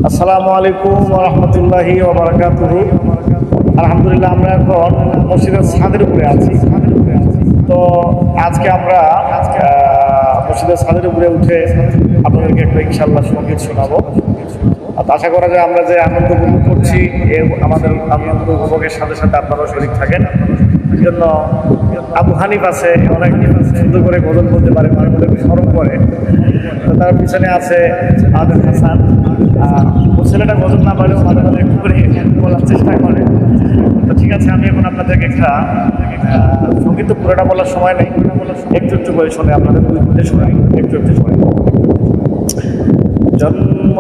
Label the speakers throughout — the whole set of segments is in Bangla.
Speaker 1: আসসালামু আলাইকুম ওয়া রাহমাতুল্লাহি ওয়া বারাকাতুহু। আলহামদুলিল্লাহ, আমরা এখন মসজিদের ছাদের উপরে আছি। তো আজকে আমরা মসজিদের ছাদের উপরে উঠে আপনাদেরকে একটা ইনশাআল্লাহ সঙ্গীত শোনাবো। আর আশা করা যায় আমরা যে আনন্দ উপভোগ করছি, আমাদের আনন্দ উপভোগের সাথে সাথে আপনারাও শরীক থাকেন। এই জন্য আবু হানিফ আছে, অনেক সুন্দর করে গজল বলতে পারে, মাঝে মধ্যে স্মরণ করে। তো তার পিছনে আছে আদেল হাসান। ও ছেলেটা গজল না পারেও মাঝে মাঝে একটু করে বলার চেষ্টা করে। তো ঠিক আছে, আমি এখন আপনাদেরকে একটা সঙ্গীত পুরোটা বলার সময় নেই, একটু একটু করে শুনে আপনাদের দুই শোনাই, একটু একটু শোনাই। জন্ম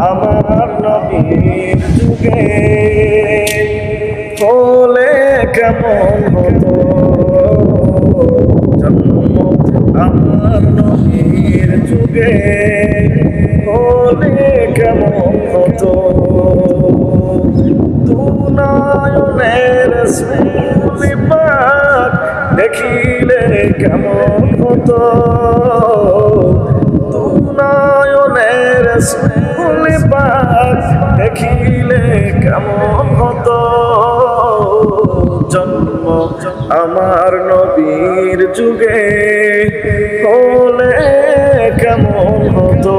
Speaker 1: আমার নবীর যুগে হলে কেমন হতো, জন্ম আমার নবীর যুগে হলে কেমন হতো, দুনয়নের রাসূল পাক দেখিলে কেমন হতো, দুনয়নের রাসূল পাক দেখিলে কেমন হতো, জন্ম আমার নবীর যুগে হলে কেমন হতো।